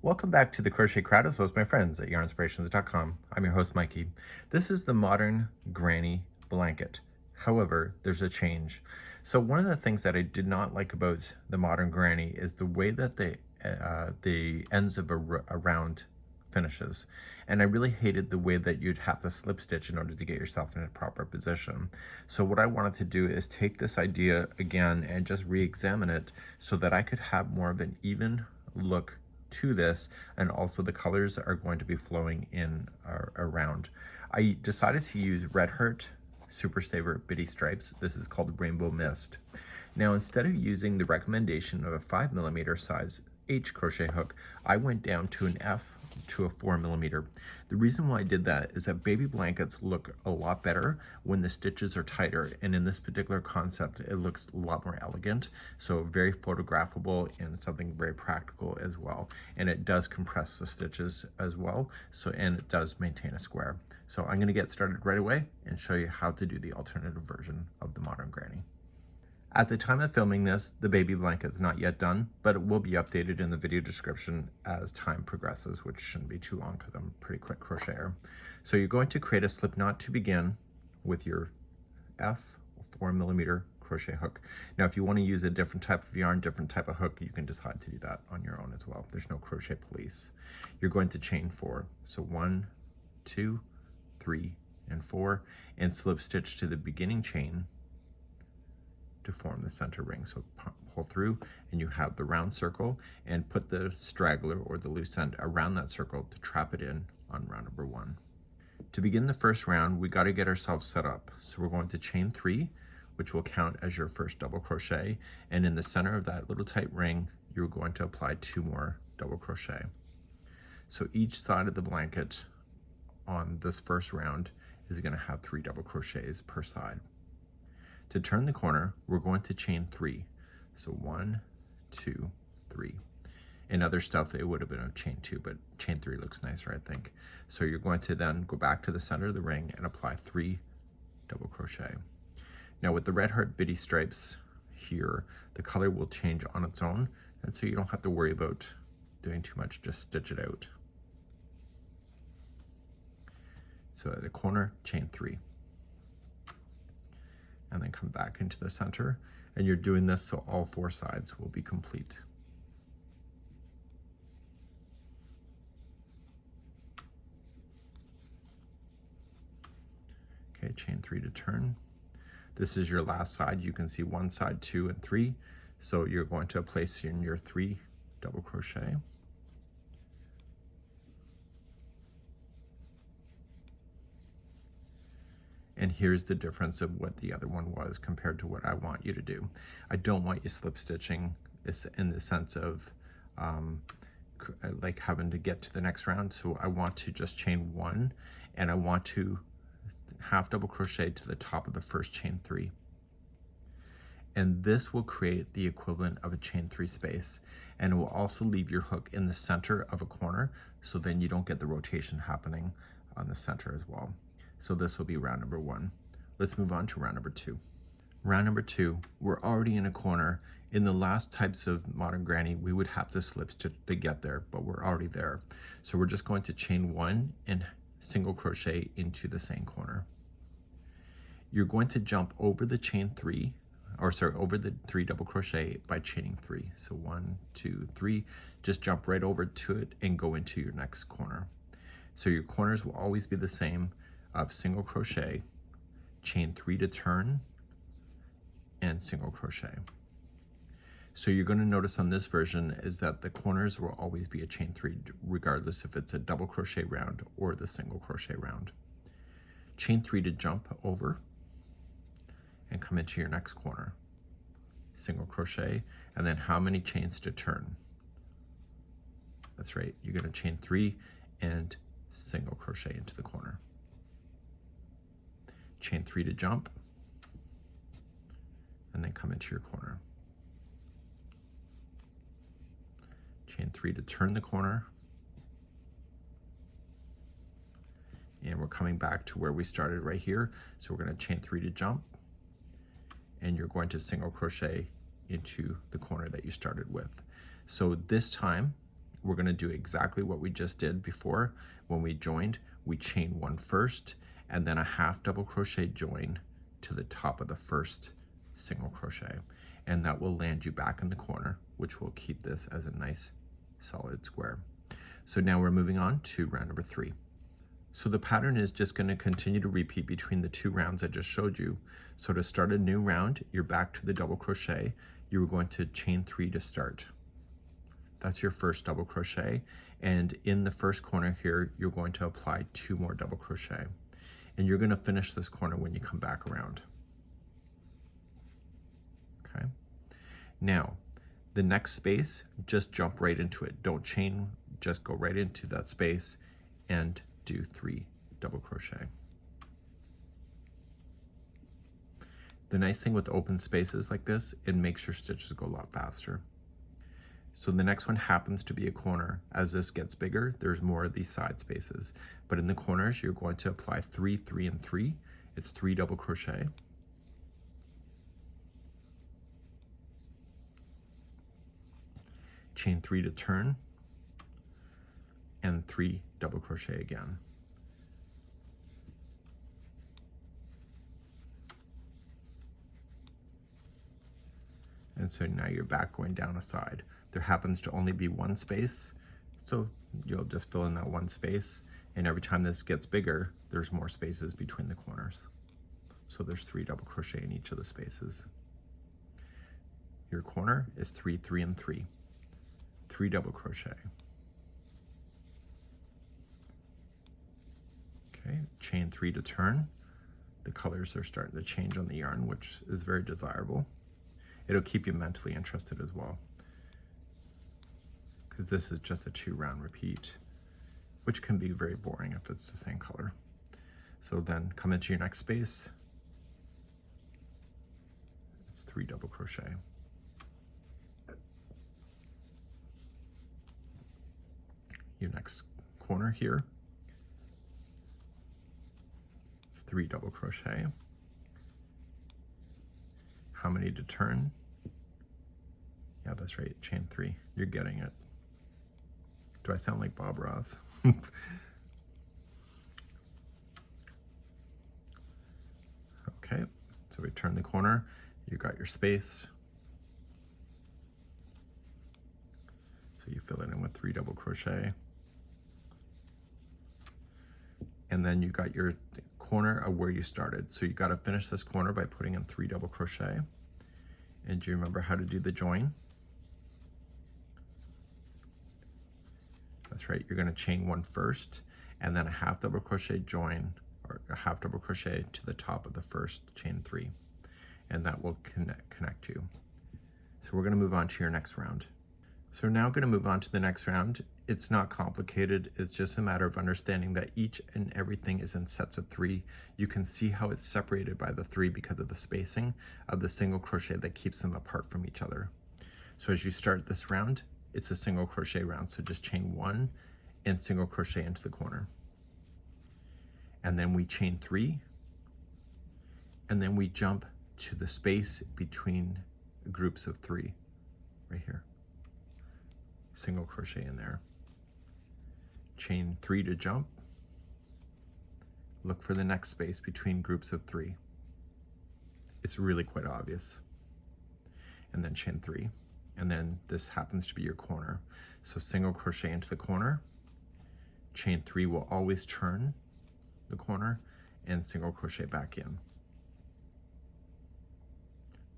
Welcome back to the Crochet Crowd as well as my friends at yarnspirations.com. I'm your host, Mikey. This is the modern granny blanket. However, there's a change. So one of the things that I did not like about the modern granny is the way that the ends of a round finishes. And I really hated the way that you'd have to slip stitch in order to get yourself in a proper position. So what I wanted to do is take this idea again and just re-examine it so that I could have more of an even look to this, and also the colors are going to be flowing in around. I decided to use Red Heart Super Saver Bitty Stripes. This is called Rainbow Mist. Now, instead of using the recommendation of a 5mm size H crochet hook, I went down to an F to a 4mm. The reason why I did that is that baby blankets look a lot better when the stitches are tighter, and in this particular concept it looks a lot more elegant, so very photographable and something very practical as well. And it does compress the stitches as well, and it does maintain a square. So I'm going to get started right away and show you how to do the alternative version of the modern granny. At the time of filming this, the baby blanket is not yet done, but it will be updated in the video description as time progresses, which shouldn't be too long because I'm a pretty quick crocheter. So you're going to create a slip knot to begin with your F 4mm crochet hook. Now, if you want to use a different type of yarn, different type of hook, you can decide to do that on your own as well. There's no crochet police. You're going to chain 4. So 1, 2, 3, and 4, and slip stitch to the beginning chain to form the center ring. So pull through and you have the round circle, and put the straggler or the loose end around that circle to trap it in on round number 1. To begin the first round, we got to get ourselves set up. So we're going to chain 3, which will count as your first double crochet, and in the center of that little tight ring you're going to apply 2 more double crochet. So each side of the blanket on this first round is going to have 3 double crochets per side. To turn the corner, we're going to chain 3. So 1, 2, 3. In other stuff, it would have been a chain 2, but chain 3 looks nicer, I think. So you're going to then go back to the center of the ring and apply 3 double crochet. Now with the Red Heart Bitty Stripes here, the color will change on its own, and so you don't have to worry about doing too much, just stitch it out. So at the corner, chain 3. And then come back into the center, and you're doing this so all 4 sides will be complete. Okay, chain 3 to turn. This is your last side. You can see 1 side, 2, and 3. So you're going to place in your 3 double crochet. And here's the difference of what the other one was compared to what I want you to do. I don't want you slip stitching in the sense of like having to get to the next round. So I want to just chain 1, and I want to half double crochet to the top of the first chain 3. And this will create the equivalent of a chain 3 space, and it will also leave your hook in the center of a corner, so then you don't get the rotation happening on the center as well. So this will be round number 1. Let's move on to round number 2. Round number 2, we're already in a corner. In the last types of modern granny, we would have to slip stitch to get there, but we're already there. So we're just going to chain 1 and single crochet into the same corner. You're going to jump over the chain 3, over the 3 double crochet by chaining 3. So 1, 2, 3, just jump right over to it and go into your next corner. So your corners will always be the same of single crochet, chain 3 to turn, and single crochet. So you're going to notice on this version is that the corners will always be a chain 3 regardless if it's a double crochet round or the single crochet round. Chain 3 to jump over and come into your next corner. Single crochet, and then how many chains to turn? That's right, you're going to chain 3 and single crochet into the corner. Chain 3 to jump, and then come into your corner. Chain 3 to turn the corner, and we're coming back to where we started right here. So we're going to chain 3 to jump, and you're going to single crochet into the corner that you started with. So this time we're going to do exactly what we just did before. When we joined, we chain one first and then a half double crochet join to the top of the first single crochet, and that will land you back in the corner, which will keep this as a nice solid square. So now we're moving on to round number 3. So the pattern is just going to continue to repeat between the 2 rounds I just showed you. So to start a new round, you're back to the double crochet. You're going to chain 3 to start. That's your first double crochet, and in the first corner here, you're going to apply 2 more double crochet, and you're going to finish this corner when you come back around. Okay. Now, the next space, just jump right into it. Don't chain, just go right into that space and do 3 double crochet. The nice thing with open spaces like this, it makes your stitches go a lot faster. So the next one happens to be a corner. As this gets bigger, there's more of these side spaces. But in the corners, you're going to apply 3, 3, and 3. It's 3 double crochet. Chain 3 to turn, and 3 double crochet again. And so now you're back going down a side. There happens to only be one space, so you'll just fill in that one space, and every time this gets bigger, there's more spaces between the corners. So there's 3 double crochet in each of the spaces. Your corner is 3, 3, and 3. 3 double crochet. Okay, chain 3 to turn. The colors are starting to change on the yarn, which is very desirable. It'll keep you mentally interested as well, because this is just a 2-round repeat, which can be very boring if it's the same color. So then come into your next space. It's 3 double crochet. Your next corner here, it's 3 double crochet. How many to turn? Yeah, that's right, chain 3. You're getting it. Do I sound like Bob Ross? Okay, so we turn the corner. You got your space. So you fill it in with 3 double crochet. And then you got your corner of where you started. So you got to finish this corner by putting in 3 double crochet. And do you remember how to do the join? That's right, you're going to chain 1 first, and then a half double crochet join, or a half double crochet to the top of the first chain 3, and that will connect you. So we're going to move on to your next round. So we're now going to move on to the next round. It's not complicated. It's just a matter of understanding that each and everything is in sets of 3. You can see how it's separated by the 3 because of the spacing of the single crochet that keeps them apart from each other. So as you start this round, it's a single crochet round. So just chain 1 and single crochet into the corner. And then we chain 3, and then we jump to the space between groups of 3 right here. Single crochet in there. Chain 3 to jump. Look for the next space between groups of 3. It's really quite obvious. And then chain 3. And then this happens to be your corner. So single crochet into the corner. Chain 3 will always turn the corner, and single crochet back in.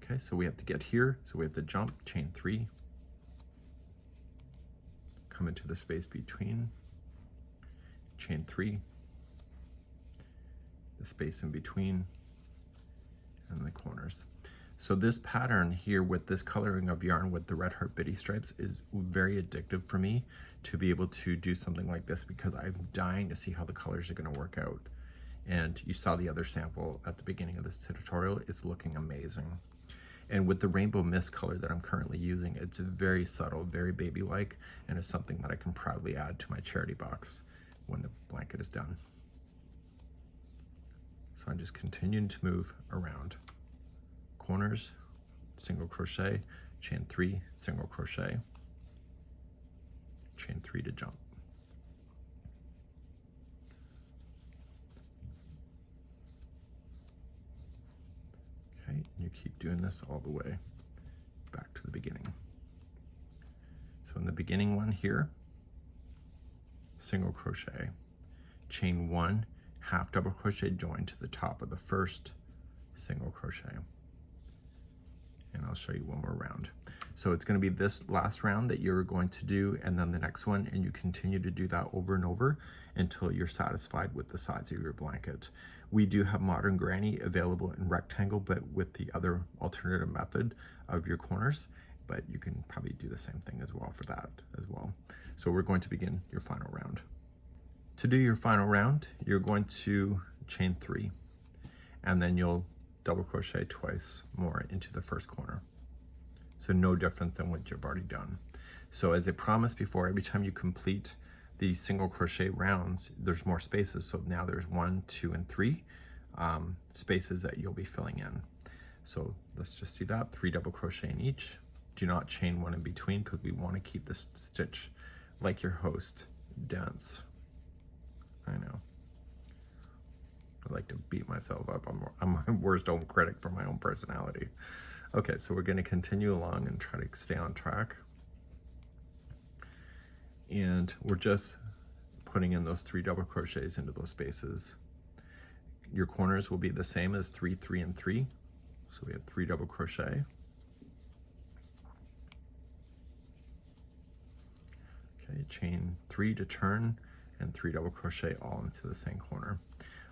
Okay, so we have to get here. So we have to jump, chain 3. Come into the space between, chain 3, the space in between, and the corners. So this pattern here with this coloring of yarn with the Red Heart Biddy stripes is very addictive for me to be able to do something like this, because I'm dying to see how the colors are going to work out. And you saw the other sample at the beginning of this tutorial. It's looking amazing. And with the Rainbow Mist color that I'm currently using, it's very subtle, very baby-like, and it's something that I can proudly add to my charity box when the blanket is done. So I'm just continuing to move around. Corners, single crochet, chain 3, single crochet. chain 3 to jump. Okay, and you keep doing this all the way back to the beginning. So in the beginning one here, single crochet, chain 1, half double crochet, join to the top of the first single crochet. And I'll show you one more round. So it's going to be this last round that you're going to do, and then the next one, and you continue to do that over and over until you're satisfied with the size of your blanket. We do have Modern Granny available in rectangle, but with the other alternative method of your corners, but you can probably do the same thing as well for that as well. So we're going to begin your final round. To do your final round, you're going to chain 3, and then you'll double crochet twice more into the first corner. So no different than what you've already done. So as I promised before, every time you complete these single crochet rounds, there's more spaces. So now there's 1, 2, and 3 spaces that you'll be filling in. So let's just do that. 3 double crochet in each. Do not chain 1 in between because we want to keep this stitch like your host dense. I know. I like to beat myself up. I'm my worst own critic for my own personality. Okay, so we're going to continue along and try to stay on track. And we're just putting in those 3 double crochets into those spaces. Your corners will be the same as 3, 3, and 3. So we have 3 double crochet. Okay, chain 3 to turn, and 3 double crochet all into the same corner.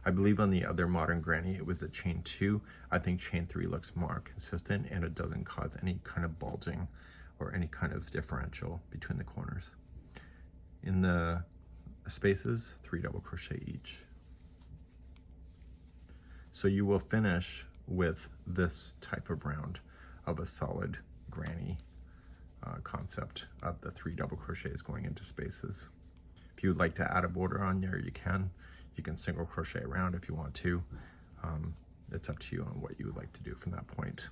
I believe on the other Modern Granny it was a chain 2. I think chain 3 looks more consistent and it doesn't cause any kind of bulging or any kind of differential between the corners. In the spaces, 3 double crochet each. So you will finish with this type of round of a solid granny concept of the 3 double crochets going into spaces. If you would like to add a border on there, you can. You can single crochet around if you want to. It's up to you on what you would like to do from that point.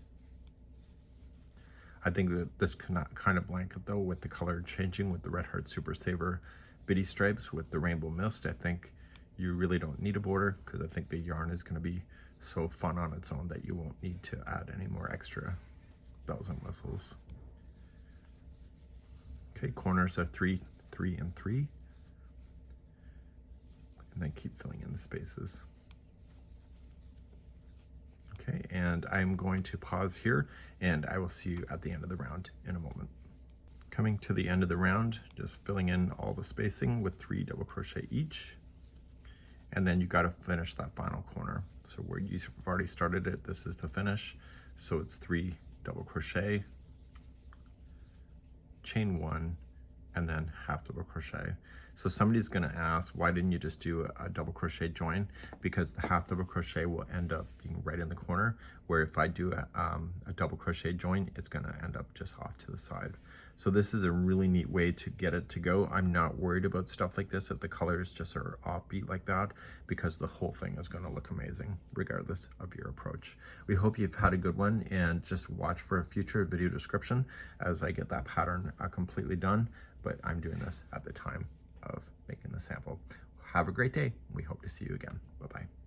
I think that this kind of blanket though, with the color changing with the Red Heart Super Saver bitty stripes with the Rainbow Mist, I think you really don't need a border because I think the yarn is going to be so fun on its own that you won't need to add any more extra bells and whistles. Okay, corners are 3, 3, and 3. And then keep filling in the spaces. Okay, and I'm going to pause here and I will see you at the end of the round in a moment. Coming to the end of the round, just filling in all the spacing with 3 double crochet each. And then you got to finish that final corner. So where you've already started it, this is the finish. So it's 3 double crochet, chain 1, and then half double crochet. So somebody's going to ask, why didn't you just do a double crochet join? Because the half double crochet will end up being right in the corner, where if I do a double crochet join, it's going to end up just off to the side. So this is a really neat way to get it to go. I'm not worried about stuff like this if the colors just are offbeat like that, because the whole thing is going to look amazing regardless of your approach. We hope you've had a good one, and just watch for a future video description as I get that pattern completely done. But I'm doing this at the time of making the sample. Have a great day. We hope to see you again. Bye-bye.